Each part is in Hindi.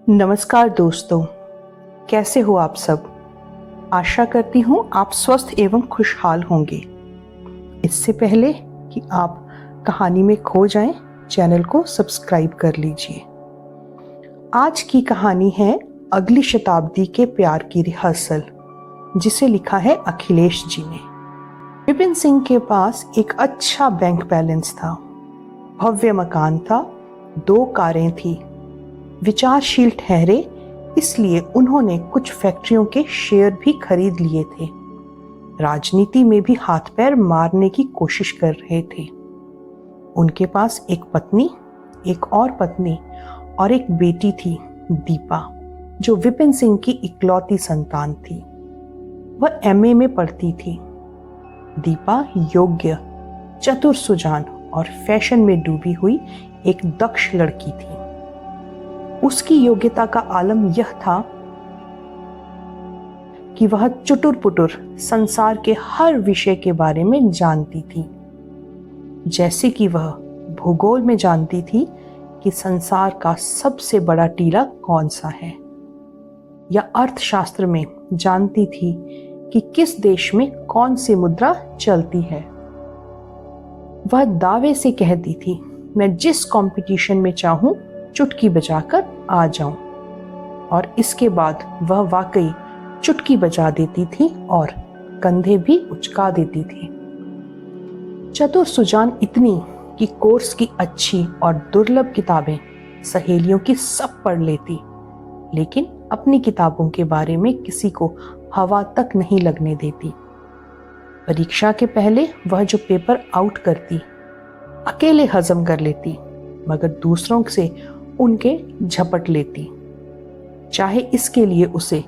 नमस्कार दोस्तों, कैसे हो आप सब। आशा करती हूँ आप स्वस्थ एवं खुशहाल होंगे। इससे पहले कि आप कहानी में खो जाएं, चैनल को सब्सक्राइब कर लीजिए। आज की कहानी है अगली शताब्दी के प्यार की रिहर्सल, जिसे लिखा है अखिलेश जी ने। विपिन सिंह के पास एक अच्छा बैंक बैलेंस था, भव्य मकान था, 2 कारें थी। विचारशील ठहरे इसलिए उन्होंने कुछ फैक्ट्रियों के शेयर भी खरीद लिए थे। राजनीति में भी हाथ पैर मारने की कोशिश कर रहे थे। उनके पास एक पत्नी, एक और पत्नी और एक बेटी थी, दीपा, जो विपिन सिंह की इकलौती संतान थी। वह एमए में पढ़ती थी। दीपा योग्य, चतुर सुजान और फैशन में डूबी हुई एक दक्ष लड़की थी। उसकी योग्यता का आलम यह था कि वह चुटुर पुटुर संसार के हर विषय के बारे में जानती थी। जैसे कि वह भूगोल में जानती थी कि संसार का सबसे बड़ा टीला कौन सा है, या अर्थशास्त्र में जानती थी कि किस देश में कौन सी मुद्रा चलती है। वह दावे से कहती थी, मैं जिस कंपटीशन में चाहूं चुटकी बजाकर आ जाऊं। और इसके बाद वह वाकई चुटकी बजा देती थी और कंधे भी उचका देती थी। चतुर सुजान इतनी कि कोर्स की अच्छी और दुर्लभ किताबें सहेलियों की सब पढ़ लेती, लेकिन अपनी किताबों के बारे में किसी को हवा तक नहीं लगने देती। परीक्षा के पहले वह जो पेपर आउट करती, अकेले हजम कर लेती, मगर दूसरों से उनके झपट लेती, चाहे इसके लिए उसे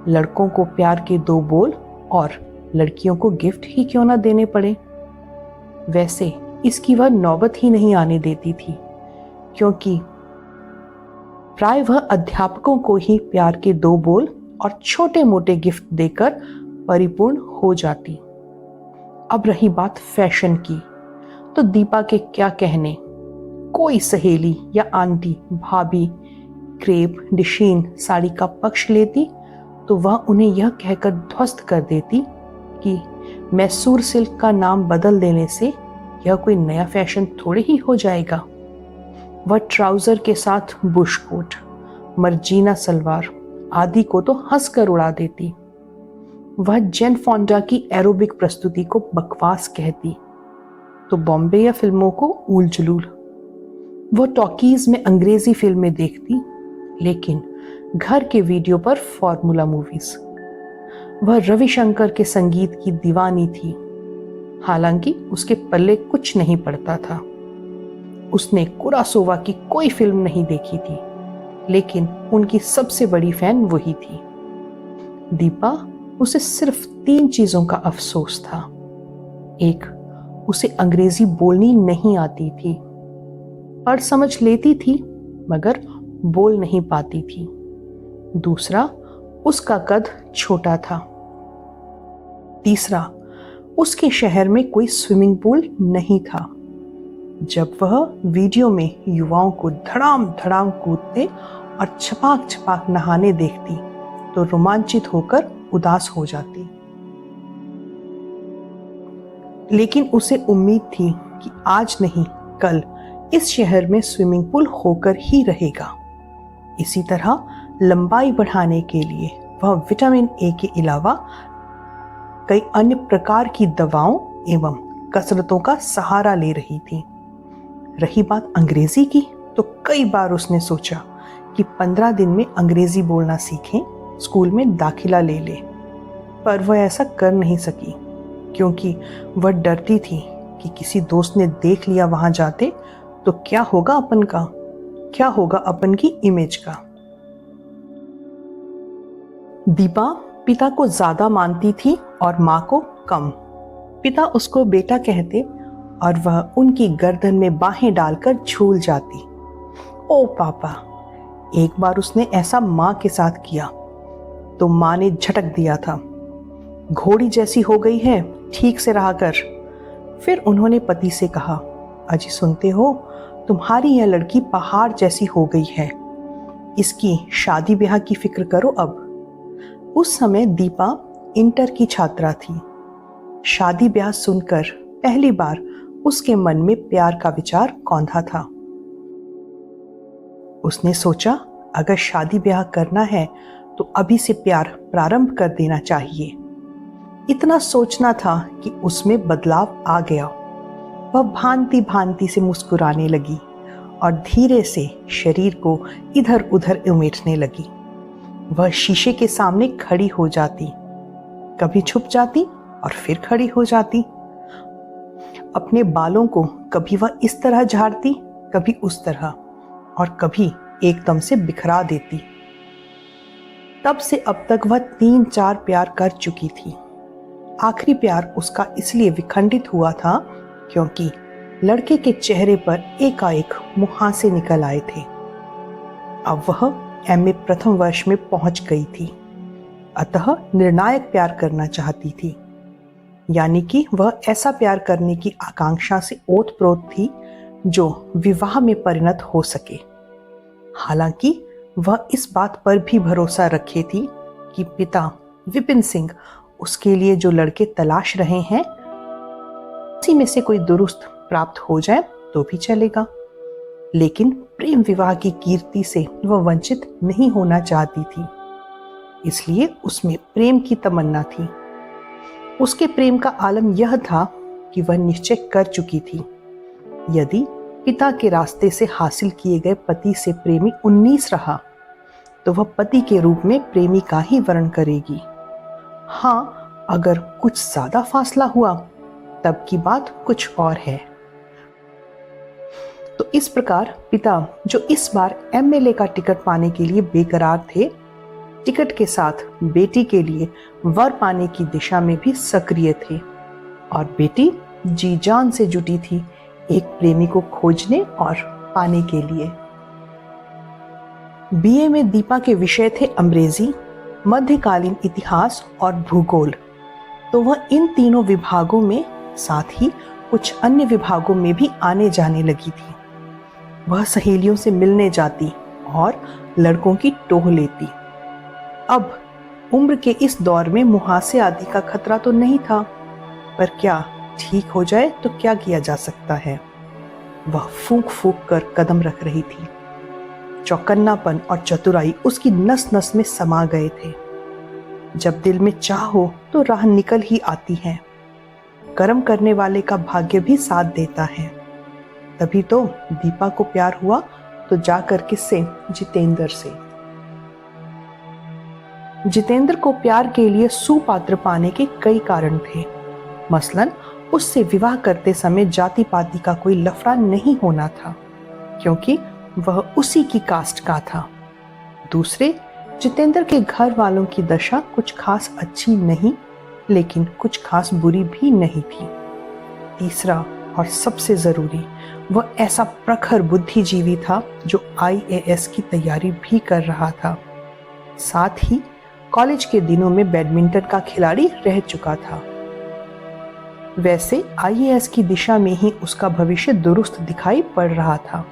लड़कों को प्यार के 2 बोल और लड़कियों को गिफ्ट ही क्यों ना देने पड़े। वैसे इसकी वह नौबत ही नहीं आने देती थी, क्योंकि प्राय वह अध्यापकों को ही प्यार के 2 बोल और छोटे मोटे गिफ्ट देकर परिपूर्ण हो जाती। अब रही बात फैशन की, तो दीपा के क्या कहने। कोई सहेली या आंटी भाभी क्रेप डिशीन साड़ी का पक्ष लेती तो वह उन्हें यह कहकर ध्वस्त कर देती कि मैसूर सिल्क का नाम बदल देने से यह कोई नया फैशन थोड़े ही हो जाएगा। वह ट्राउजर के साथ बुश कोट, मर्जीना सलवार आदि को तो हंसकर उड़ा देती। वह जेन फोंडा की एरोबिक प्रस्तुति को बकवास कहती तो बॉम्बे या फिल्मों को ऊल जुलूल। वह टॉकीज में अंग्रेजी फिल्में देखती, लेकिन घर के वीडियो पर फॉर्मूला मूवीज। वह रविशंकर के संगीत की दीवानी थी, हालांकि उसके पल्ले कुछ नहीं पड़ता था। उसने कुरासोवा की कोई फिल्म नहीं देखी थी, लेकिन उनकी सबसे बड़ी फैन वही थी। दीपा, उसे सिर्फ 3 चीजों का अफसोस था। 1, उसे अंग्रेजी बोलनी नहीं आती थी, पढ़ समझ लेती थी मगर बोल नहीं पाती थी। दूसरा, उसका कद छोटा था। तीसरा, उसके शहर में कोई स्विमिंग पूल नहीं था। जब वह वीडियो में युवाओं को धड़ाम धड़ाम कूदते और छपाक छपाक नहाने देखती तो रोमांचित होकर उदास हो जाती। लेकिन उसे उम्मीद थी कि आज नहीं कल इस शहर में स्विमिंग पूल होकर ही रहेगा। इसी तरह लंबाई बढ़ाने के लिए वह विटामिन ए के अलावा कई अन्य प्रकार की दवाओं एवं कसरतों का सहारा ले रही थी। रही बात अंग्रेजी की, तो कई बार उसने सोचा कि 15 दिन में अंग्रेजी बोलना सीखें, स्कूल में दाखिला ले ले, पर वह ऐसा कर नहीं सकी, क्योंकि वह डरती थी कि किसी दोस्त ने देख लिया वहां जाते तो क्या होगा अपन का, क्या होगा अपन की इमेज का। दीपा पिता को ज्यादा मानती थी और माँ को कम। पिता उसको बेटा कहते और वह उनकी गर्दन में बाहें डालकर झूल जाती। ओ पापा। एक बार उसने ऐसा माँ के साथ किया तो माँ ने झटक दिया था, घोड़ी जैसी हो गई है, ठीक से रहा कर। फिर उन्होंने पति से कहा, अजी सुनते हो, तुम्हारी यह लड़की पहाड़ जैसी हो गई है। इसकी शादी ब्याह की फिक्र करो अब। उस समय दीपा इंटर की छात्रा थी। शादी ब्याह सुनकर पहली बार उसके मन में प्यार का विचार कौंधा था। उसने सोचा अगर शादी ब्याह करना है तो अभी से प्यार प्रारंभ कर देना चाहिए। इतना सोचना था कि उसमें बदलाव आ गया। वह भांति भांति से मुस्कुराने लगी और धीरे से शरीर को इधर उधर उमेटने लगी। वह शीशे के सामने खड़ी हो जाती, कभी छुप जाती और फिर खड़ी हो जाती। अपने बालों को कभी वह इस तरह झाड़ती, कभी उस तरह, और कभी एकदम से बिखरा देती। तब से अब तक वह 3-4 प्यार कर चुकी थी। आखिरी प्यार उसका इसलिए विखंडित हुआ था क्योंकि लड़के के चेहरे पर एकाएक मुहासे निकल आए थे। अब वह एमए प्रथम वर्ष में पहुंच गई थी, अतः निर्णायक प्यार करना चाहती थी। यानी कि वह ऐसा प्यार करने की आकांक्षा से ओतप्रोत थी जो विवाह में परिणत हो सके। हालांकि वह इस बात पर भी भरोसा रखे थी कि पिता विपिन सिंह उसके लिए जो लड़के तलाश रहे हैं उसी में से कोई दुरुस्त प्राप्त हो जाए तो भी चलेगा। लेकिन प्रेम विवाह की कीर्ति से वह वंचित नहीं होना चाहती थी, इसलिए उसमें प्रेम की तमन्ना थी। उसके प्रेम का आलम यह था कि वह निश्चय कर चुकी थी, यदि पिता के रास्ते से हासिल किए गए पति से प्रेमी 19 रहा तो वह पति के रूप में प्रेमी का ही वर्ण करेगी। हाँ, अगर कुछ ज्यादा फासला हुआ तब की बात कुछ और है। तो इस प्रकार पिता, जो इस बार एमएलए का टिकट पाने के लिए बेकरार थे, टिकट के साथ बेटी के लिए वर पाने की दिशा में भी सक्रिय थे, और बेटी जी जान से जुटी थी एक प्रेमी को खोजने और पाने के लिए। बीए में दीपा के विषय थे अंग्रेजी, मध्यकालीन इतिहास और भूगोल, तो वह इन तीनों विभागों में साथ ही कुछ अन्य विभागों में भी आने जाने लगी थी। वह सहेलियों से मिलने जाती और लड़कों की टोह लेती। अब उम्र के इस दौर में मुहासे आदि का खतरा तो नहीं था, पर क्या ठीक हो जाए तो क्या किया जा सकता है। वह फूंक फूंक कर कदम रख रही थी। चौकन्नापन और चतुराई उसकी नस नस में समा गए थे। जब दिल में चाह हो तो राह निकल ही आती है। कर्म करने वाले का भाग्य भी साथ देता है। तभी तो दीपा को प्यार हुआ तो जाकर किससे? जितेंद्र से। जितेंद्र को प्यार के लिए सुपात्र पाने के कई कारण थे। मसलन उससे विवाह करते समय जाति पाति का कोई लफड़ा नहीं होना था, क्योंकि वह उसी की कास्ट का था। दूसरे, जितेंद्र के घर वालों की दशा कुछ खास अच्छी नहीं, लेकिन कुछ खास बुरी भी नहीं थी। तीसरा और सबसे जरूरी, वह ऐसा प्रखर बुद्धिजीवी था जो आईएएस की तैयारी भी कर रहा था। साथ ही कॉलेज के दिनों में बैडमिंटन का खिलाड़ी रह चुका था। वैसे आईएएस की दिशा में ही उसका भविष्य दुरुस्त दिखाई पड़ रहा था,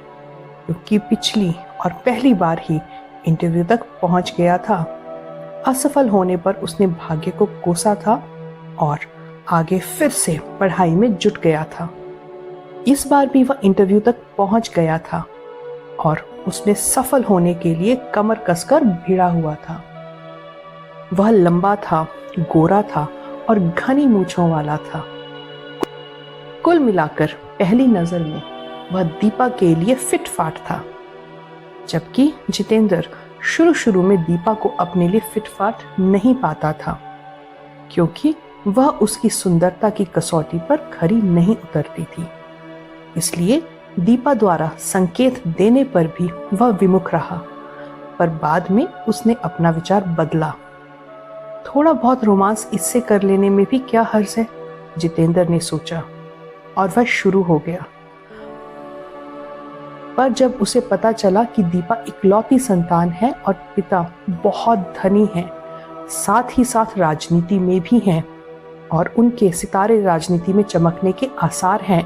क्योंकि पिछली और पहली बार ही इंटरव्यू तक पहुंच गया था। असफल होने पर उसने भाग्य को कोसा था और आगे फिर से पढ़ाई में जुट गया था। इस बार भी वह इंटरव्यू तक पहुंच गया था और उसमें सफल होने के लिए कमर कसकर भिड़ा हुआ था। वह लंबा था, गोरा था और घनी मूंछों वाला था। कुल मिलाकर पहली नजर में वह दीपा के लिए फिट फाट था, जबकि जितेंद्र शुरू में दीपा को अपने लिए फिट फाट नहीं पाता था, क्योंकि वह उसकी सुंदरता की कसौटी पर खरी नहीं उतरती थी। इसलिए दीपा द्वारा संकेत देने पर भी वह विमुख रहा, पर बाद में उसने अपना विचार बदला। थोड़ा बहुत रोमांस इससे कर लेने में भी क्या हर्ज है, जितेंद्र ने सोचा, और वह शुरू हो गया। पर जब उसे पता चला कि दीपा इकलौती संतान है और पिता बहुत धनी हैं, साथ ही साथ राजनीति में भी हैं और उनके सितारे राजनीति में चमकने के आसार हैं,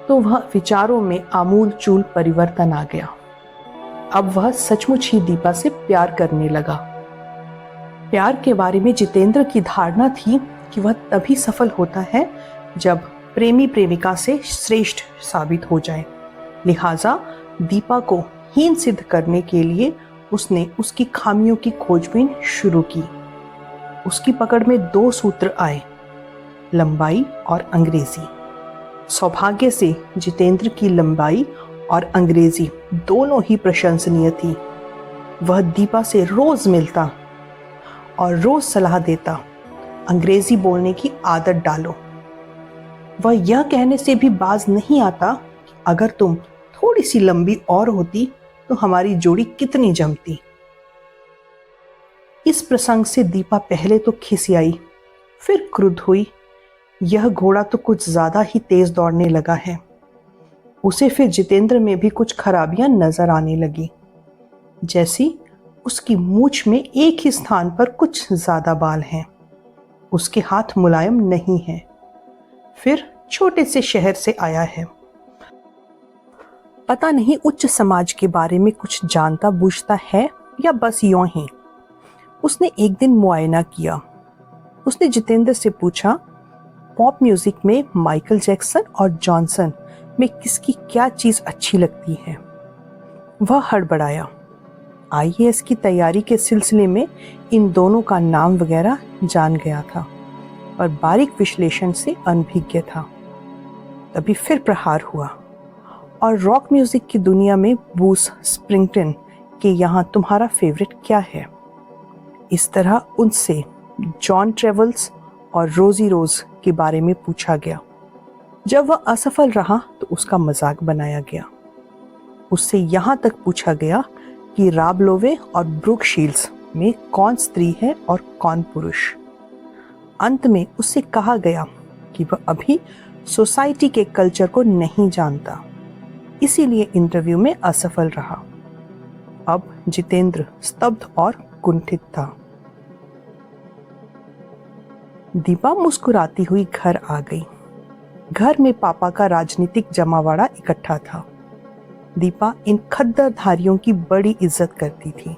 तो वह विचारों में आमूल चूल परिवर्तन आ गया। अब वह सचमुच ही दीपा से प्यार करने लगा। प्यार के बारे में जितेंद्र की धारणा थी कि वह तभी सफल होता है जब प्रेमी प्रेमिका से श्रेष्ठ साबित हो जाए। लिहाजा दीपा को हीन सिद्ध करने के लिए उसने उसकी खामियों की खोजबीन शुरू की। उसकी पकड़ में 2 सूत्र आए, लंबाई और अंग्रेजी। सौभाग्य से जितेंद्र की लंबाई और अंग्रेजी दोनों ही प्रशंसनीय थी। वह दीपा से रोज मिलता और रोज सलाह देता, अंग्रेजी बोलने की आदत डालो। वह यह कहने से भी बाज नहीं आता कि अगर तुम थोड़ी सी लंबी और होती तो हमारी जोड़ी कितनी जमती। इस प्रसंग से दीपा पहले तो खिसियाई, फिर क्रुद्ध हुई। यह घोड़ा तो कुछ ज्यादा ही तेज दौड़ने लगा है। उसे फिर जितेंद्र में भी कुछ खराबियां नजर आने लगी, जैसी उसकी मूछ में एक ही स्थान पर कुछ ज्यादा बाल हैं, उसके हाथ मुलायम नहीं हैं, फिर छोटे से शहर से आया है, पता नहीं उच्च समाज के बारे में कुछ जानता बूझता है या बस यूं ही। उसने एक दिन मुआयना किया। उसने जितेंद्र से पूछा, पॉप म्यूजिक में माइकल जैक्सन और जॉनसन में किसकी क्या चीज अच्छी लगती है। वह हड़बड़ाया। आईएएस की तैयारी के सिलसिले में इन दोनों का नाम वगैरह जान गया था और बारीक विश्लेषण से अनभिज्ञ था। तभी फिर प्रहार हुआ, और रॉक म्यूजिक की दुनिया में ब्रूस स्प्रिंगटीन के यहाँ तुम्हारा फेवरेट क्या है। इस तरह उनसे जॉन ट्रेवल्स और रोजी रोज के बारे में पूछा गया। जब वह असफल रहा तो उसका मजाक बनाया गया। उससे यहाँ तक पूछा गया कि रॉब लोवे और ब्रूक शील्ड्स में कौन स्त्री है और कौन पुरुष। अंत में उससे कहा गया कि वह अभी सोसाइटी के कल्चर को नहीं जानता, इसीलिए इंटरव्यू में असफल रहा। अब जितेंद्र स्तब्ध और कुंठित था। दीपा मुस्कुराती हुई घर आ गई। घर में पापा का राजनीतिक जमावाड़ा इकट्ठा था। दीपा इन खद्दरधारियों की बड़ी इज्जत करती थी,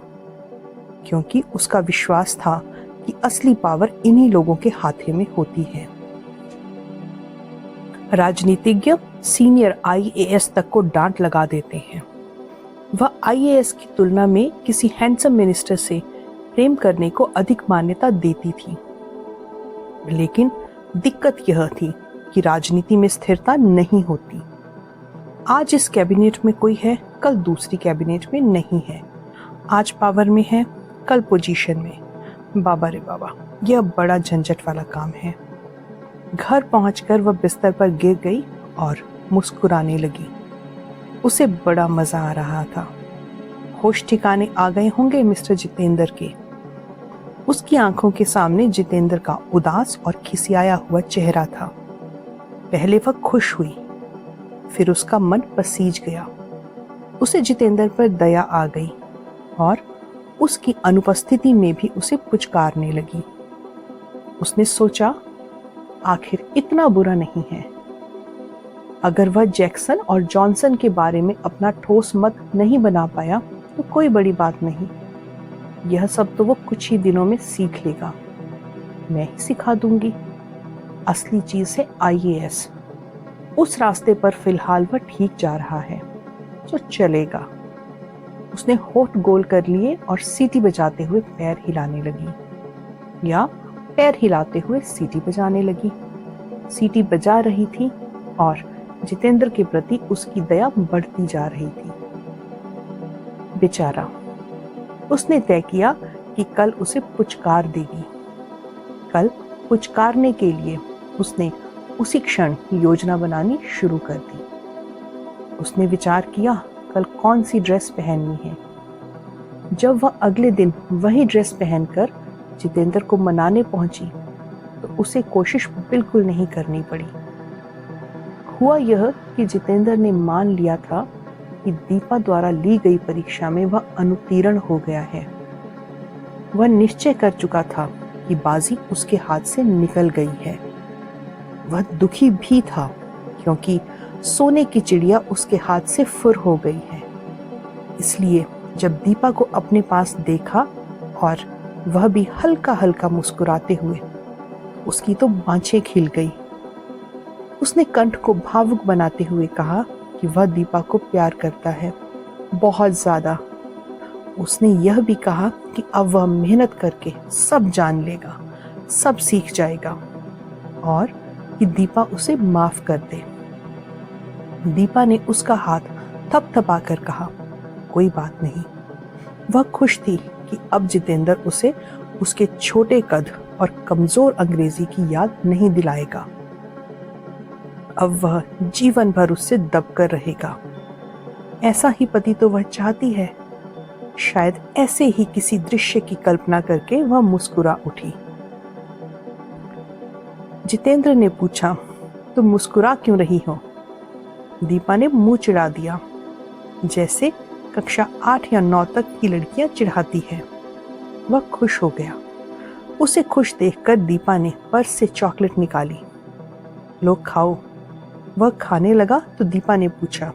क्योंकि उसका विश्वास था कि असली पावर इन्हीं लोगों के हाथे में होती है। राजनीतिज्ञ सीनियर आईएएस तक को डांट लगा देते हैं। वह आईएएस की तुलना में किसी हैंडसम मिनिस्टर से प्रेम करने को अधिक मान्यता देती थी। लेकिन दिक्कत यह थी कि राजनीति में स्थिरता नहीं होती। आज इस कैबिनेट में कोई है, कल दूसरी कैबिनेट में नहीं है। आज पावर में है, कल पोजीशन में। बाबा रे बाबा, यह बड़ा झंझट वाला काम है। घर पहुंचकर वह बिस्तर पर गिर गई और मुस्कुराने लगी। उसे बड़ा मजा आ रहा था। होश ठिकाने आ गए होंगे मिस्टर जितेंद्र के। उसकी आंखों के सामने जितेंद्र का उदास और खिसियाया हुआ चेहरा था। पहले वह खुश हुई, फिर उसका मन पसीज गया। उसे जितेंद्र पर दया आ गई और उसकी अनुपस्थिति में भी उसे पुचकारने लगी। उसने सोचा, आखिर इतना बुरा नहीं है। अगर वह जैक्सन और जॉनसन के बारे में अपना ठोस मत नहीं बना पाया तो कोई बड़ी बात नहीं। यह सब तो वो कुछ ही दिनों में सीख लेगा। मैं ही सिखा दूंगी। असली चीज है आईएएस। उस रास्ते पर फिलहाल वह ठीक जा रहा है, तो चलेगा। उसने होठ गोल कर लिए और सीटी बजाते हुए पैर हिलाने लगी, या पैर हिलाते हुए सीटी बजाने लगी। सीटी बजा रही थी और जितेंद्र के प्रति उसकी दया बढ़ती जा रही थी। बेचारा, उसने तय किया कि कल उसे पुचकार देगी। कल पुचकारने के लिए उसने उसी क्षण योजना बनानी शुरू कर दी। उसने विचार किया कल कौन सी ड्रेस पहननी है। जब वह अगले दिन वही ड्रेस पहनकर जितेंद्र को मनाने पहुंची तो उसे कोशिश बिल्कुल नहीं करनी पड़ी। हुआ यह कि जितेंद्र ने मान लिया था कि दीपा द्वारा ली गई परीक्षा में वह अनुत्तीर्ण हो गया है। वह निश्चय कर चुका था कि बाजी उसके हाथ से निकल गई है। वह दुखी भी था क्योंकि सोने की चिड़िया उसके हाथ से फुर हो गई है। इसलिए जब दीपा को अपने पास देखा और वह भी हल्का हल्का मुस्कुराते हुए, उसकी तो बाँछें खिल गई। उसने कंठ को भावुक बनाते हुए कहा कि वह दीपा को प्यार करता है, बहुत ज्यादा। उसने यह भी कहा कि अब वह मेहनत करके सब जान लेगा, सब सीख जाएगा और कि दीपा उसे माफ कर दे। दीपा ने उसका हाथ थपथपाकर कहा, कोई बात नहीं। वह खुश थी कि अब जितेंद्र उसे उसके छोटे कद और कमजोर अंग्रेजी की याद नहीं दिलाएगा। अब वह जीवन भर उससे दबकर रहेगा। ऐसा ही पति तो वह चाहती है। शायद ऐसे ही किसी दृश्य की कल्पना करके वह मुस्कुरा उठी। जितेंद्र ने पूछा, तुम मुस्कुरा क्यों रही हो? दीपा ने मुंह चिढ़ा दिया, जैसे कक्षा 8 या 9 तक की लड़कियां चिढ़ाती है। वह खुश हो गया। उसे खुश देखकर दीपा ने पर्स से चॉकलेट निकाली। लो खाओ। वह खाने लगा तो दीपा ने पूछा,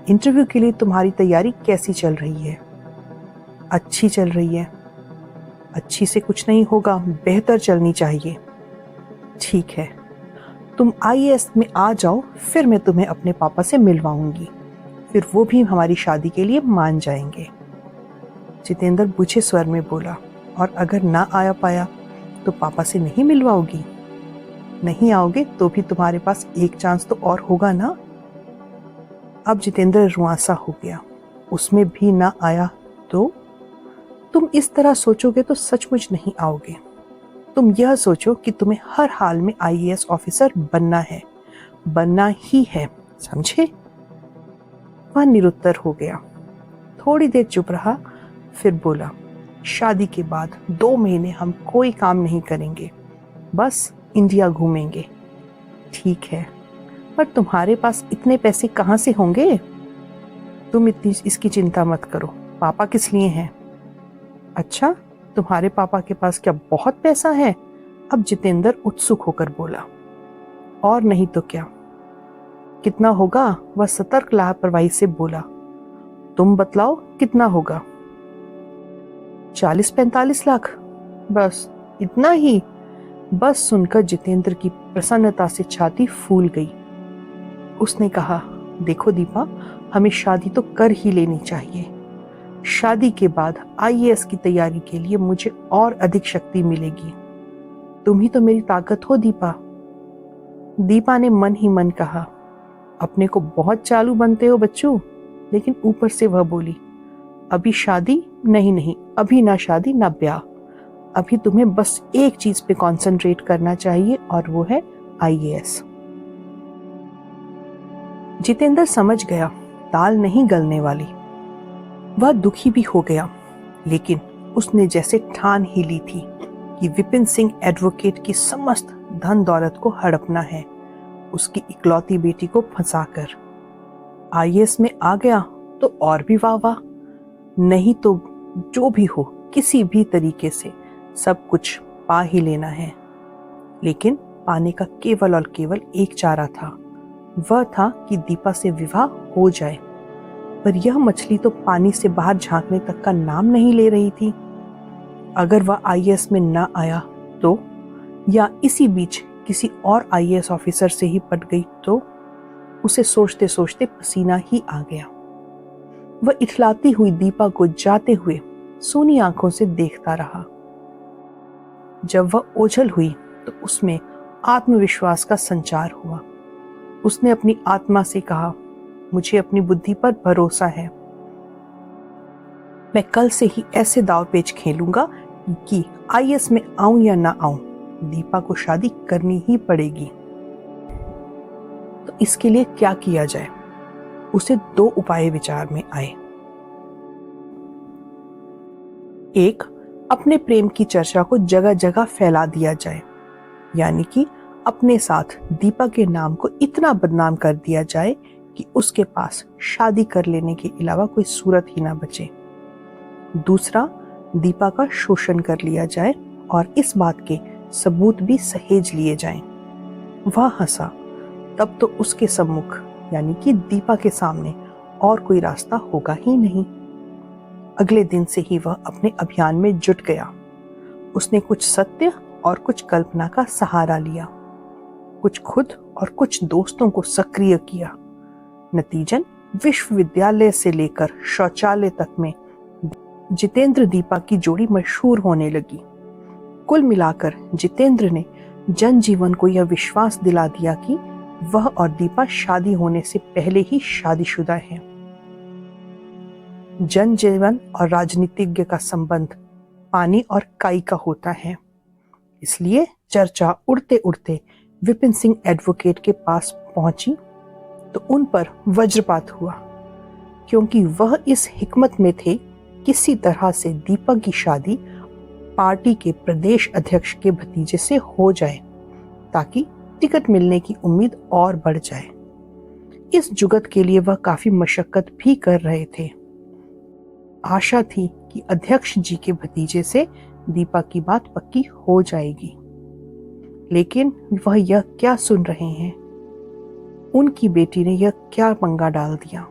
इंटरव्यू के लिए तुम्हारी तैयारी कैसी चल रही है? अच्छी चल रही है। अच्छी से कुछ नहीं होगा, बेहतर चलनी चाहिए। ठीक है, तुम आईएएस में आ जाओ, फिर मैं तुम्हें अपने पापा से मिलवाऊंगी, फिर वो भी हमारी शादी के लिए मान जाएंगे। जितेंद्र बुझे स्वर में बोला, और अगर ना आया पाया तो पापा से नहीं मिलवाओगी? नहीं आओगे तो भी तुम्हारे पास एक चांस तो और होगा ना? अब जितेंद्र रुआंसा हो गया। उसमें भी ना आया तो? तुम इस तरह सोचोगे तो सचमुच नहीं आओगे। तुम यह सोचो कि तुम्हें हर हाल में आईएएस ऑफिसर बनना है, बनना ही है, समझे? वह निरुत्तर हो गया। थोड़ी देर चुप रहा, फिर बोला, शादी के बाद 2 महीने हम कोई काम नहीं करेंगे, बस इंडिया घूमेंगे। ठीक है, पर तुम्हारे पास इतने पैसे कहाँ से होंगे? तुम इतनी इसकी चिंता मत करो, पापा किस लिए हैं? अच्छा, तुम्हारे पापा के पास क्या बहुत पैसा है? अब जितेंद्र उत्सुक होकर बोला। और नहीं तो क्या। कितना होगा? वह सतर्क लापरवाही से बोला। तुम बतलाओ कितना होगा? 40-45 लाख, बस इतना ही? बस सुनकर जितेंद्र की प्रसन्नता से छाती फूल गई। उसने कहा, देखो दीपा, हमें शादी तो कर ही लेनी चाहिए। शादी के बाद आईएएस की तैयारी के लिए मुझे और अधिक शक्ति मिलेगी। तुम ही तो मेरी ताकत हो दीपा। दीपा ने मन ही मन कहा, अपने को बहुत चालू बनते हो बच्चों। लेकिन ऊपर से वह बोली, अभी शादी नहीं, अभी ना शादी ना ब्याह। अभी तुम्हें बस एक चीज पे कंसंट्रेट करना चाहिए और वो है आईएएस। जितेंद्र समझ गया, दाल नहीं गलने वाली। वह दुखी भी हो गया, लेकिन उसने जैसे ठान ही ली थी कि विपिन सिंह एडवोकेट की समस्त धन दौलत को हड़पना है, उसकी इकलौती बेटी को फंसाकर। आईएएस में आ गया तो और भी वाह वाह, नहीं तो जो भी हो, किसी भी तरीके से सब कुछ पा ही लेना है। लेकिन पाने का केवल और केवल एक चारा था, वह था कि दीपा से विवाह हो जाए। पर यह मछली तो पानी से बाहर झांकने तक का नाम नहीं ले रही थी। अगर वह आईएएस में न आया तो, या इसी बीच किसी और आईएएस ऑफिसर से ही पट गई तो? उसे सोचते सोचते पसीना ही आ गया। वह इठलाती हुई दीपा को जाते हुए सूनी आंखों से देखता रहा। जब वह ओझल हुई तो उसमें आत्मविश्वास का संचार हुआ। उसने अपनी आत्मा से कहा, मुझे अपनी बुद्धि पर भरोसा है। मैं कल से ही ऐसे दाव पेच खेलूंगा कि आईएएस में आऊं या ना आऊं, दीपा को शादी करनी ही पड़ेगी। तो इसके लिए क्या किया जाए? उसे 2 उपाय विचार में आए। एक, अपने प्रेम की चर्चा को जगह जगह फैला दिया जाए, यानी कि अपने साथ दीपा के नाम को इतना बदनाम कर दिया जाए कि उसके पास शादी कर लेने के अलावा कोई सूरत ही ना बचे। दूसरा, दीपा का शोषण कर लिया जाए और इस बात के सबूत भी सहेज लिए जाएं। वह हंसा, तब तो उसके सम्मुख यानी कि दीपा के सामने और कोई रास्ता होगा ही नहीं। अगले दिन से ही वह अपने अभियान में जुट गया। उसने कुछ सत्य और कुछ कल्पना का सहारा लिया, कुछ खुद और कुछ दोस्तों को सक्रिय किया। नतीजन विश्वविद्यालय से लेकर शौचालय तक में जितेंद्र दीपा की जोड़ी मशहूर होने लगी। कुल मिलाकर जितेंद्र ने जनजीवन को यह विश्वास दिला दिया कि वह और दीपा शादी होने से पहले ही शादीशुदा हैं। जनजीवन और राजनीतिज्ञ का संबंध पानी और काई का होता है, इसलिए चर्चा उड़ते उड़ते विपिन सिंह एडवोकेट के पास पहुंची तो उन पर वज्रपात हुआ, क्योंकि वह इस हिकमत में थे किसी तरह से दीपक की शादी पार्टी के प्रदेश अध्यक्ष के भतीजे से हो जाए ताकि टिकट मिलने की उम्मीद और बढ़ जाए। इस जुगत के लिए वह काफी मशक्कत भी कर रहे थे। आशा थी कि अध्यक्ष जी के भतीजे से दीपा की बात पक्की हो जाएगी, लेकिन वह यह क्या सुन रहे हैं? उनकी बेटी ने यह क्या पंगा डाल दिया?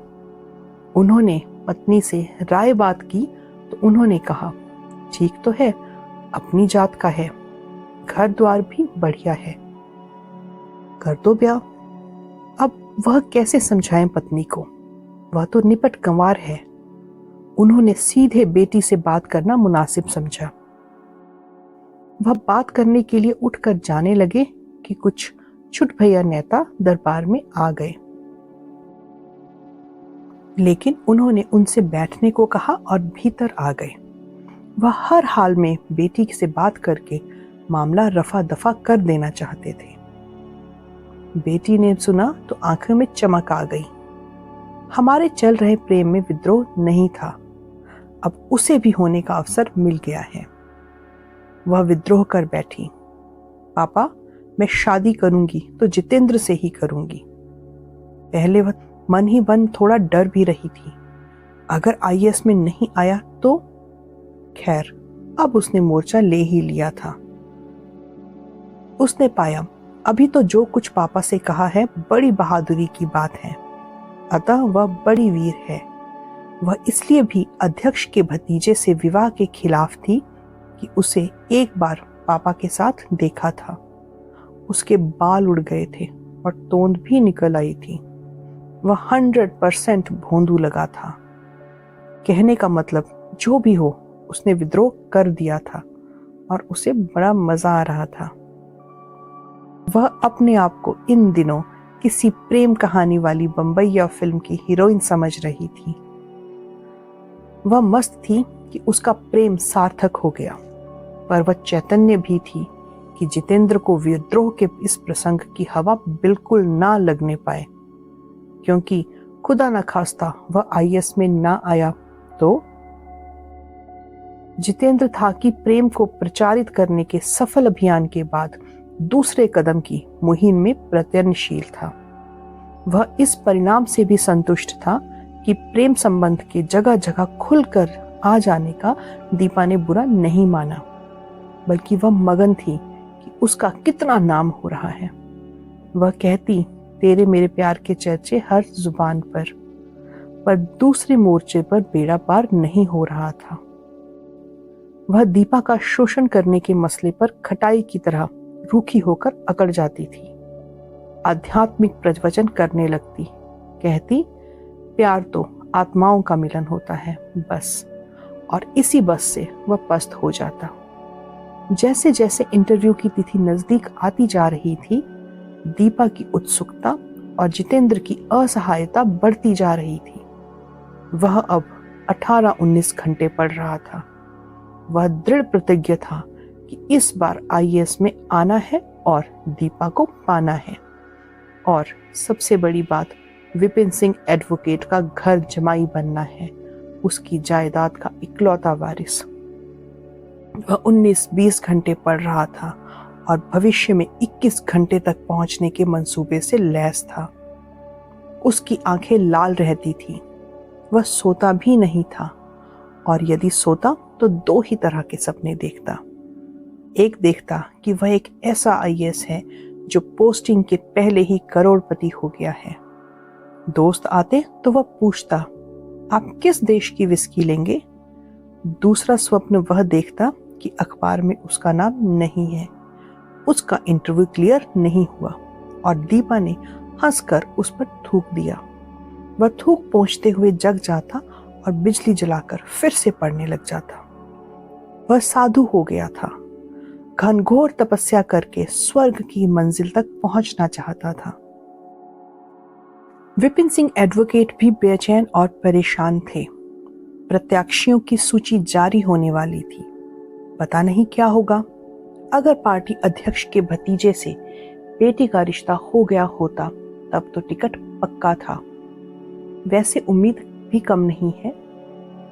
उन्होंने पत्नी से राय बात की तो उन्होंने कहा, ठीक तो है, अपनी जात का है, घर द्वार भी बढ़िया है, कर दो ब्याह। अब वह कैसे समझाएं पत्नी को? वह तो निपट गंवार है। उन्होंने सीधे बेटी से बात करना मुनासिब समझा। वह बात करने के लिए उठकर जाने लगे कि कुछ छुट भैया नेता दरबार में आ गए, लेकिन उन्होंने उनसे बैठने को कहा और भीतर आ गए। वह हर हाल में बेटी से बात करके मामला रफा दफा कर देना चाहते थे। बेटी ने सुना तो आंखों में चमक आ गई। हमारे चल रहे प्रेम में विद्रोह नहीं था, अब उसे भी होने का अवसर मिल गया है। वह विद्रोह कर बैठी, पापा मैं शादी करूंगी तो जितेंद्र से ही करूंगी। पहले वह मन ही मन थोड़ा डर भी रही थी, अगर आईएएस में नहीं आया तो। खैर अब उसने मोर्चा ले ही लिया था। उसने पाया अभी तो जो कुछ पापा से कहा है बड़ी बहादुरी की बात है, अतः वह बड़ी वीर है। वह इसलिए भी अध्यक्ष के भतीजे से विवाह के खिलाफ थी कि उसे एक बार पापा के साथ देखा था। उसके बाल उड़ गए थे और तोंद भी निकल आई थी। वह 100% भोंदू लगा था। कहने का मतलब जो भी हो, उसने विद्रोह कर दिया था और उसे बड़ा मजा आ रहा था। वह अपने आप को इन दिनों किसी प्रेम कहानी वाली बम्बईया फिल्म की हीरोइन समझ रही थी। वह मस्त थी कि उसका प्रेम सार्थक हो गया, पर वह चैतन्य भी थी कि जितेंद्र को विद्रोह के इस प्रसंग की हवा बिल्कुल ना लगने पाए, क्योंकि खुदा न खास्ता वह आईएएस में ना आया तो। जितेंद्र था कि प्रेम को प्रचारित करने के सफल अभियान के बाद दूसरे कदम की मुहिम में प्रयत्नशील था। वह इस परिणाम से भी संतुष्ट था कि प्रेम संबंध के जगह जगह खुलकर आ जाने का दीपा ने बुरा नहीं माना, बल्कि वह मगन थी कि उसका कितना नाम हो रहा है। वह कहती, तेरे मेरे प्यार के चर्चे हर जुबान पर दूसरे मोर्चे पर बेड़ा पार नहीं हो रहा था। वह दीपा का शोषण करने के मसले पर खटाई की तरह रूखी होकर अकड़ जाती थी। आध्यात्मिक प्रवचन करने लगती, कहती प्यार तो आत्माओं का मिलन होता है बस, और इसी बस से वह पस्त हो जाता। जैसे जैसे इंटरव्यू की तिथि नजदीक आती जा रही थी, दीपा की उत्सुकता और जितेंद्र की असहायता बढ़ती जा रही थी। वह अब 18-19 घंटे पढ़ रहा था। वह दृढ़ प्रतिज्ञ था कि इस बार आईएएस में आना है और दीपा को पाना है, और सबसे बड़ी बात, विपिन सिंह एडवोकेट का घर जमाई बनना है, उसकी जायदाद का इकलौता वारिस। वह 19-20 घंटे पढ़ रहा था और भविष्य में 21 घंटे तक पहुंचने के मंसूबे से लैस था। उसकी आंखें लाल रहती थी। वह सोता भी नहीं था, और यदि सोता तो दो ही तरह के सपने देखता। एक देखता कि वह एक ऐसा आईएएस है जो पोस्टिंग के पहले ही करोड़पति हो गया है। दोस्त आते तो वह पूछता, आप किस देश की विस्की लेंगे? दूसरा स्वप्न वह देखता कि अखबार में उसका नाम नहीं है, उसका इंटरव्यू क्लियर नहीं हुआ और दीपा ने हंसकर उस पर थूक दिया। वह थूक पहुंचते हुए जग जाता और बिजली जलाकर फिर से पढ़ने लग जाता। वह साधु हो गया था, घनघोर तपस्या करके स्वर्ग की मंजिल तक पहुंचना चाहता था। विपिन सिंह एडवोकेट भी बेचैन और परेशान थे। प्रत्याशियों की सूची जारी होने वाली थी। पता नहीं क्या होगा। अगर पार्टी अध्यक्ष के भतीजे से बेटी का रिश्ता हो गया होता तब तो टिकट पक्का था। वैसे उम्मीद भी कम नहीं है।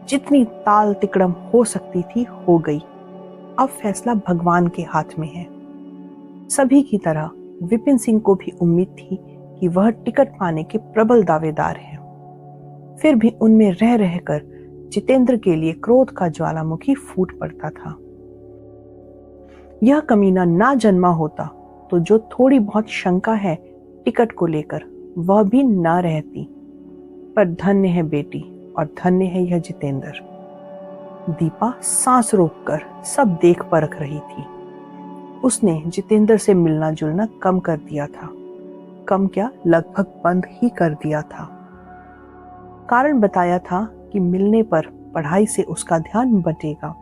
जितनी ताल तिकड़म हो सकती थी हो गई। अब फैसला भगवान के हाथ में है। सभी की तरह विपिन सिंह को भी उम्मीद थी कि वह टिकट पाने के प्रबल दावेदार हैं। फिर भी उनमें रह रहकर जितेंद्र के लिए क्रोध का ज्वालामुखी फूट पड़ता था। यह कमीना ना जन्मा होता तो जो थोड़ी बहुत शंका है टिकट को लेकर वह भी ना रहती। पर धन्य है बेटी और धन्य है यह जितेंद्र। दीपा सांस रोककर सब देख परख रही थी। उसने जितेंद्र से मिलना जुलना कम कर दिया था। कम क्या, लगभग बंद ही कर दिया था। कारण बताया था कि मिलने पर पढ़ाई से उसका ध्यान बटेगा,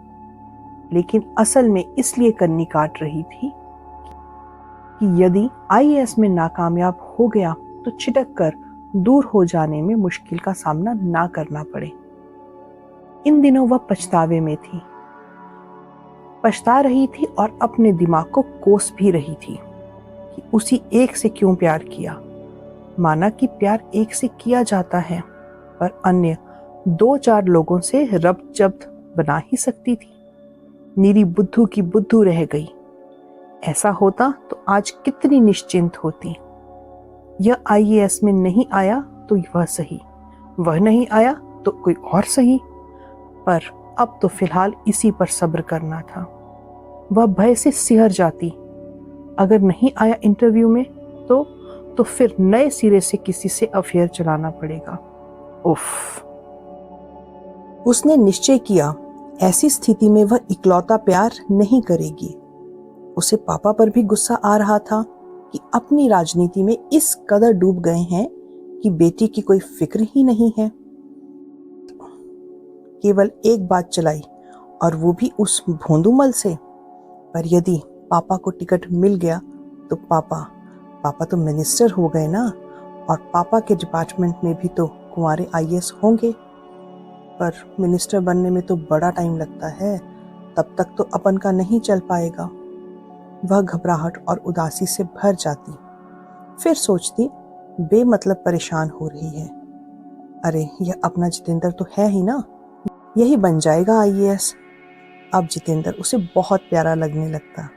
लेकिन असल में इसलिए कन्नी काट रही थी कि यदि आईएएस में नाकामयाब हो गया तो छिटक कर दूर हो जाने में मुश्किल का सामना ना करना पड़े। इन दिनों वह पछतावे में थी, पछता रही थी और अपने दिमाग को कोस भी रही थी कि उसी एक से क्यों प्यार किया। माना कि प्यार एक से किया जाता है, पर अन्य 2-4 लोगों से रब्त जब्त बना ही सकती थी। नीरी बुद्धू की बुद्धू रह गई। ऐसा होता तो आज कितनी निश्चिंत होती। यह आईएएस में नहीं आया तो वह सही, वह नहीं आया तो कोई और सही, पर अब तो फिलहाल इसी पर सब्र करना था। वह भय से सिहर जाती। अगर नहीं आया इंटरव्यू में तो फिर नए सिरे से किसी से अफेयर चलाना पड़ेगा। उफ। उसने निश्चय किया ऐसी स्थिति में वह इकलौता प्यार नहीं करेगी। उसे पापा पर भी गुस्सा आ रहा था कि अपनी राजनीति में इस कदर डूब गए हैं कि बेटी की कोई फिक्र ही नहीं है। केवल एक बात चलाई और वो भी उस भोंदूमल से। पर यदि पापा को टिकट मिल गया तो पापा तो मिनिस्टर हो गए ना, और पापा के डिपार्टमेंट में भी तो कुंवारे आईएएस होंगे। पर मिनिस्टर बनने में तो बड़ा टाइम लगता है, तब तक तो अपन का नहीं चल पाएगा। वह घबराहट और उदासी से भर जाती। फिर सोचती बेमतलब परेशान हो रही है। अरे यह अपना जितेंद्र तो है ही ना, यही बन जाएगा आईएएस। अब जितेंद्र उसे बहुत प्यारा लगने लगता।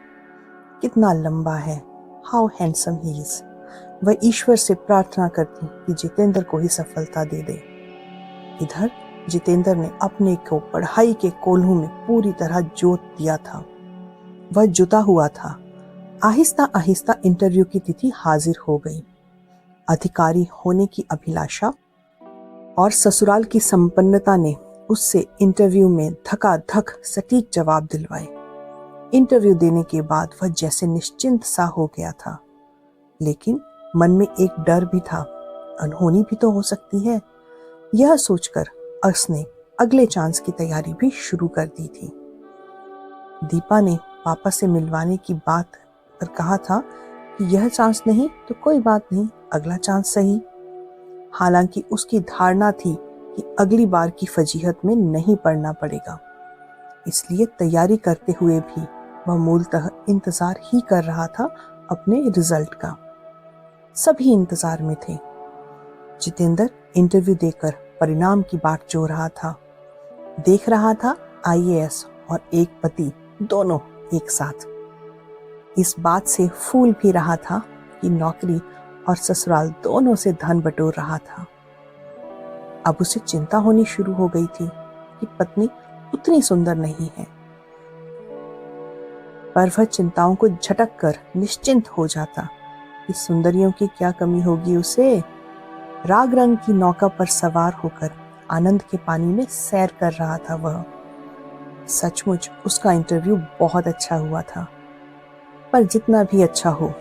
कितना लंबा है, हाउ हैंडसम ही इज। वह ईश्वर से प्रार्थना करती कि जितेंद्र को ही सफलता दे दे। इधर जितेंद्र ने अपने को पढ़ाई के कोल्हू में पूरी तरह जोत दिया था। वह जुटा हुआ था। आहिस्ता आहिस्ता इंटरव्यू की तिथि हाजिर हो गई। अधिकारी होने की अभिलाषा और ससुराल की संपन्नता ने उससे इंटरव्यू में धकाधक सटीक जवाब दिलवाए। इंटरव्यू देने के बाद वह जैसे निश्चिंत सा हो गया था, लेकिन मन में एक डर भी था, अनहोनी भी तो हो सकती है। यह सोचकर उसने अगले चांस की तैयारी भी शुरू कर दी थी। दीपा ने पापा से मिलवाने की बात पर कहा था कि यह चांस नहीं तो कोई बात नहीं, अगला चांस सही। हालांकि उसकी धारणा थी कि अगली बार की फजीहत में नहीं पड़ना पड़ेगा, इसलिए तैयारी करते हुए भी वह मूलतः इंतजार ही कर रहा था अपने रिजल्ट का। सभी इंतजार में थे। जितेंद्र इंटरव्यू देकर परिणाम की बाट जो रहा था, देख रहा था आईएएस और एक पति दोनों एक साथ। इस बात से फूल भी रहा था कि नौकरी और ससुराल दोनों से धन बटोर रहा था। अब उसे चिंता होनी शुरू हो गई थी कि पत्नी उतनी सुंदर नहीं है, पर वह चिंताओं को झटक कर निश्चिंत हो जाता कि सुंदरियों की क्या कमी होगी उसे। राग रंग की नौका पर सवार होकर आनंद के पानी में सैर कर रहा था वह। सचमुच उसका इंटरव्यू बहुत अच्छा हुआ था, पर जितना भी अच्छा हो,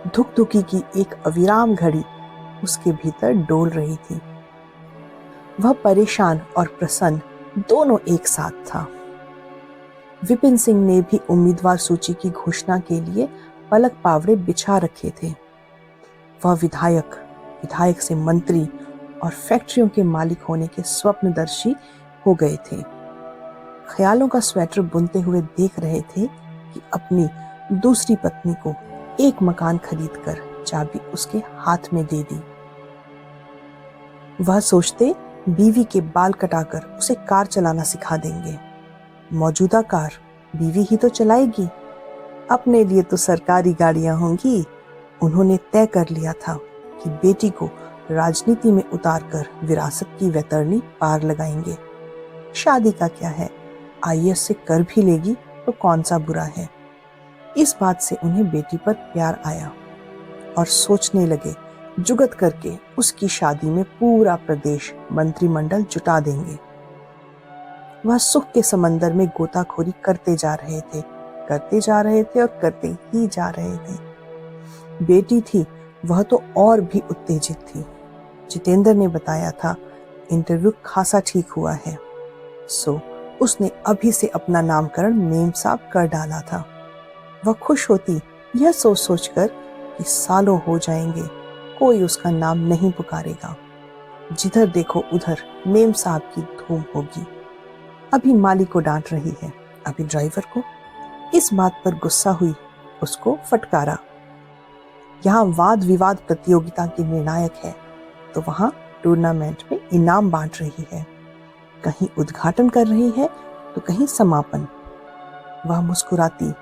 धुकधुकी की एक अविराम घड़ी उसके भीतर डोल रही थी। वह परेशान और प्रसन्न दोनों एक साथ था। विपिन सिंह ने भी उम्मीदवार सूची की घोषणा के लिए पलक पावड़े बिछा रखे थे। वह विधायक, विधायक से मंत्री और फैक्ट्रियों के मालिक होने के स्वप्नदर्शी हो गए थे। ख्यालों का स्वेटर बुनते हुए देख रहे थे कि अपनी दूसरी पत्नी को एक मकान खरीदकर चाबी उसके हाथ में दे दी। वह सोचते बीवी के बाल कटाकर उसे कार चलाना सिखा देंगे। मौजूदा कार बीवी ही तो चलाएगी, अपने लिए तो सरकारी गाड़ियां होंगी। उन्होंने तय कर लिया था कि बेटी को राजनीति में उतारकर विरासत की वैतरणी पार लगाएंगे। शादी का क्या है, आईएएस से कर भी लेगी तो कौन सा बुरा है। इस बात से उन्हें बेटी पर प्यार आया और सोचने लगे जुगत करके उसकी शादी में पूरा प्रदेश मंत्रिमंडल जुटा देंगे। वह सुख के समंदर में गोताखोरी करते जा रहे थे और करते ही जा रहे थे। बेटी थी वह तो और भी उत्तेजित थी। जितेंद्र ने बताया था इंटरव्यू खासा ठीक हुआ है, सो उसने अभी से अपना नामकरण मेम साहब कर डाला था। वह खुश होती यह सोच सोचकर कि सालों हो जाएंगे कोई उसका नाम नहीं पुकारेगा। जिधर देखो उधर मेम साहब की धूम होगी। अभी मालिक को डांट रही है, अभी ड्राइवर को। इस बात पर गुस्सा हुई, उसको फटकारा। यहाँ वाद विवाद प्रतियोगिता की निर्णायक है तो वहां टूर्नामेंट में इनाम बांट रही है। कहीं उद्घाटन कर रही है तो कहीं समापन। वह मुस्कुराती,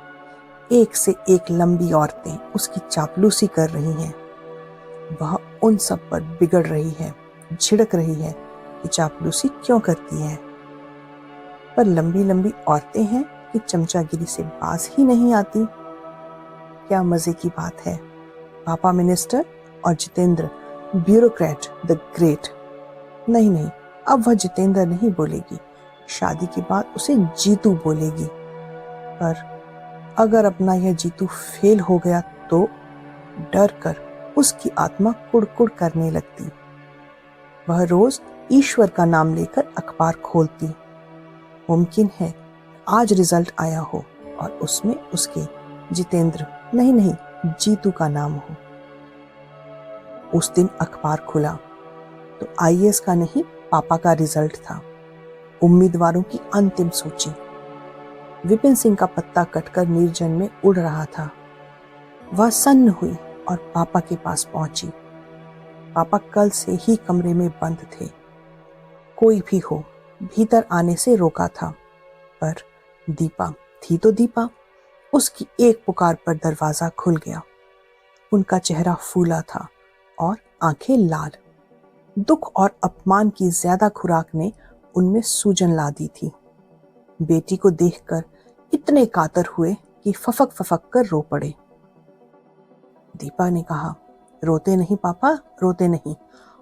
एक से एक लंबी औरतें उसकी चापलूसी कर रही हैं। वह उन सब पर बिगड़ रही है, झिड़क रही है कि चापलूसी क्यों करती है। पर लंबी लंबी औरतें हैं कि चमचागिरी से बाज ही नहीं आती। क्या मजे की बात है, पापा मिनिस्टर और जितेंद्र ब्यूरोक्रेट द ग्रेट। नहीं, अब वह जितेंद्र नहीं बोलेगी, शादी के बाद उसे जीतू बोलेगी। पर अगर अपना यह जीतू फेल हो गया तो डर कर उसकी आत्मा कुड़कुड़ करने लगती। वह रोज ईश्वर का नाम लेकर अखबार खोलती। मुमकिन है आज रिजल्ट आया हो और उसमें उसके जितेंद्र नहीं जीतू का नाम हो। उस दिन अखबार खुला तो आईएएस का नहीं पापा का रिजल्ट था। उम्मीदवारों की अंतिम सूची। विपिन सिंह का पत्ता कटकर निर्जन में उड़ रहा था। वह सन्न हुई और पापा के पास पहुंची। पापा कल से ही कमरे में बंद थे। कोई भी हो भीतर आने से रोका था, पर दीपा थी तो दीपा। उसकी एक पुकार पर दरवाजा खुल गया। उनका चेहरा फूला था और आंखें लाल। दुख और अपमान की ज्यादा खुराक ने उनमें सूजन ला दी थी। बेटी को देखकर इतने कातर हुए कि फफक फफक कर रो पड़े। दीपा ने कहा, रोते नहीं पापा, रोते नहीं,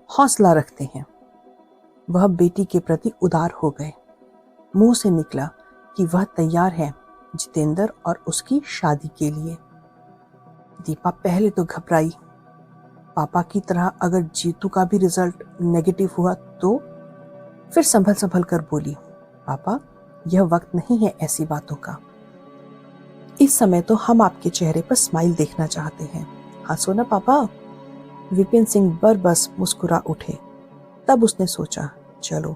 हौसला रखते हैं। वह बेटी के प्रति उदार हो गए। मुंह से निकला कि वह तैयार है जितेंद्र और उसकी शादी के लिए। दीपा पहले तो घबराई। पापा की तरह अगर जीतू का भी रिजल्ट नेगेटिव हुआ तो? फिर संभल कर बोली, पापा यह वक्त नहीं है ऐसी बातों का। इस समय तो हम आपके चेहरे पर स्माइल देखना चाहते हैं, हंसो ना पापा। विपिन सिंह बरबस मुस्कुरा उठे। तब उसने सोचा, चलो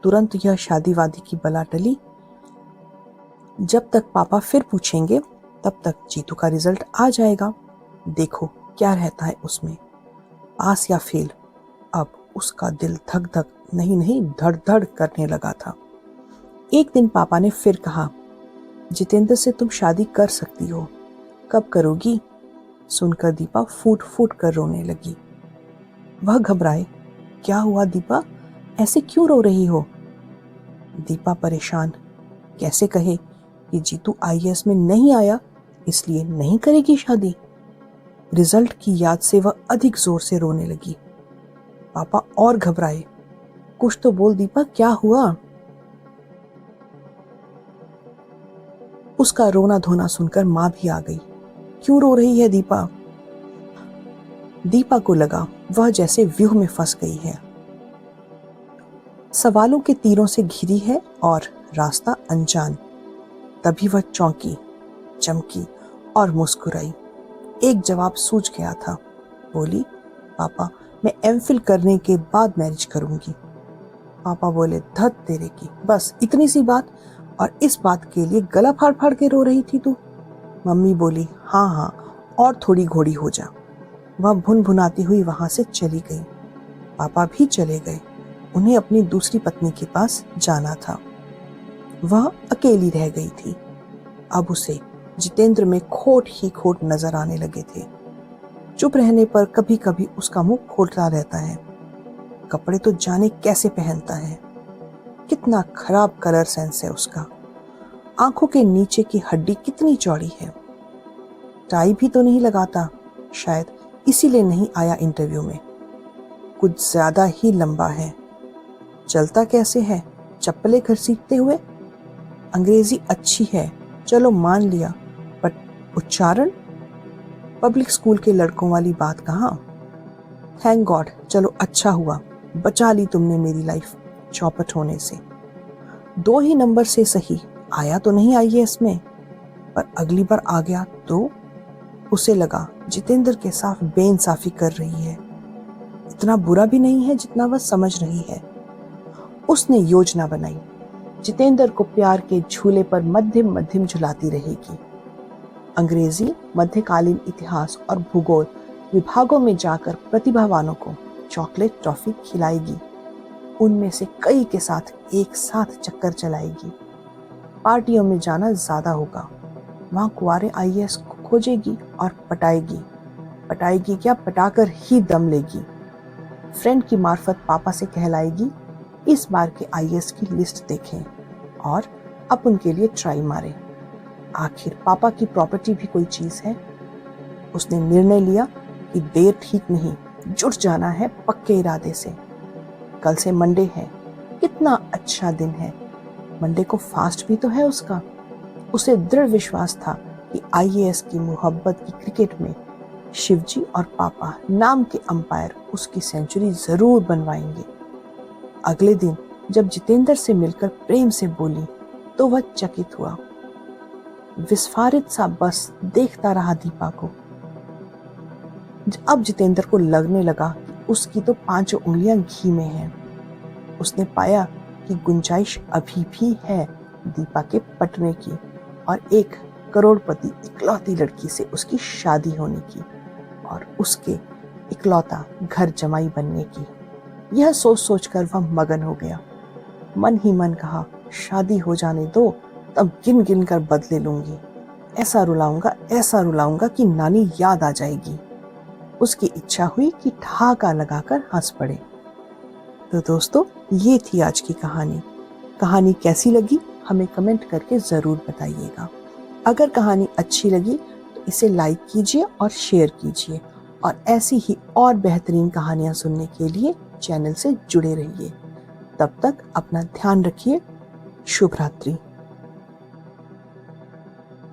तुरंत यह शादी वादी की बला टली। जब तक पापा फिर पूछेंगे तब तक जीतू का रिजल्ट आ जाएगा। देखो क्या रहता है उसमें, पास या फेल। अब उसका दिल धक धक नहीं धड़ धड़ करने लगा था। एक दिन पापा ने फिर कहा, जितेंद्र से तुम शादी कर सकती हो, कब करोगी? सुनकर दीपा फूट फूट कर रोने लगी। वह घबराए, क्या हुआ दीपा, ऐसे क्यों रो रही हो? दीपा परेशान, कैसे कहे कि जीतू आईएएस में नहीं आया इसलिए नहीं करेगी शादी। रिजल्ट की याद से वह अधिक जोर से रोने लगी। पापा और घबराए, कुछ तो बोल दीपा, क्या हुआ? उसका रोना धोना सुनकर माँ भी आ गई। क्यों रो रही है दीपा? दीपा को लगा वह जैसे व्यूह में फंस गई है, सवालों के तीरों से घिरी है और रास्ता अनजान। तभी वह चौंकी, चमकी और मुस्कुराई। एक जवाब सूझ गया था। बोली, पापा मैं एमफिल करने के बाद मैरिज करूंगी। पापा बोले, धत तेरे की, बस इतनी सी बात, और इस बात के लिए गला फाड़ फाड़ के रो रही थी तू? मम्मी बोली, हाँ हाँ, और थोड़ी घोड़ी हो जा। वह भुन भुनाती हुई वहां से चली गई। पापा भी चले गए। उन्हें अपनी दूसरी पत्नी के पास जाना था। वह अकेली रह गई थी। अब उसे जितेंद्र में खोट ही खोट नजर आने लगे थे। चुप रहने पर कभी कभी उसका मुंह खोलता रहता है। कपड़े तो जाने कैसे पहनता है। कितना खराब कलर सेंस है उसका। आंखों के नीचे की हड्डी कितनी चौड़ी है। टाई भी तो नहीं लगाता, शायद इसीलिए नहीं आया इंटरव्यू में। कुछ ज्यादा ही लंबा है। चलता कैसे है, चप्पलें घसीटते हुए? अंग्रेजी अच्छी है, चलो मान लिया, पर उच्चारण? पब्लिक स्कूल के लड़कों वाली बात कहाँ। थैंक गॉड, चलो अच्छा हुआ, बचा ली तुमने मेरी लाइफ चौपट होने से। 2 ही नंबर से सही, आया तो नहीं आईएएस में, पर अगली बार आ गया तो? उसे लगा जितेंद्र के साथ बेइंसाफी कर रही है। इतना बुरा भी नहीं है जितना वह समझ रही है। उसने योजना बनाई, जितेंद्र को प्यार के झूले पर मध्यम मध्यम झुलाती रहेगी। अंग्रेजी, मध्यकालीन इतिहास और भूगोल विभागों में जाकर प्रतिभावानों को चॉकलेट टॉफी खिलाएगी। उनमें से कई के साथ एक साथ चक्कर चलाएगी। पार्टियों में जाना ज्यादा होगा। वहां कुंवारे आईएएस को खोजेगी और पटाएगी। पटाएगी क्या, पटाकर ही दम लेगी। फ्रेंड की मार्फत पापा से कहलाएगी, इस बार के आईएएस की लिस्ट देखें और अब उनके लिए ट्राई मारें। आखिर पापा की प्रॉपर्टी भी कोई चीज है। उसने निर्णय लिया कि देर ठीक नहीं, जुट जाना है पक्के इरादे से। कल से मंडे है, कितना अच्छा दिन है। मंडे को फास्ट भी तो है उसका। उसे दृढ़ विश्वास था कि आईएएस की मोहब्बत की क्रिकेट में शिवजी और पापा नाम के अंपायर उसकी सेंचुरी जरूर बनवाएंगे। अगले दिन जब जितेंद्र से मिलकर प्रेम से बोली तो वह चकित हुआ। विस्फारित सा बस देखता रहा दीपा को। अब जितेंद्र को लगने लगा कि उसकी तो 5 उंगलियां घी में हैं। उसने पाया कि गुंजाइश अभी भी है दीपा के पटने की और 1 करोड़पति इकलौती लड़की से उसकी शादी होने की और उसके इकलौता घर जमाई बनने की। यह सोच सोचकर वह मगन हो गया। मन ही मन कहा, शादी हो जाने दो, तब गिन गिन कर बदले लूंगी। ऐसा रुलाऊंगा कि नानी याद आ जाएगी। उसकी इच्छा हुई कि ठहाका लगाकर हंस पड़े। तो दोस्तों, ये थी आज की कहानी। कहानी कैसी लगी हमें कमेंट करके जरूर बताइएगा। अगर कहानी अच्छी लगी तो इसे लाइक कीजिए और शेयर कीजिए, और ऐसी ही और बेहतरीन कहानियां सुनने के लिए चैनल से जुड़े रहिए। तब तक अपना ध्यान रखिए। शुभ रात्रि।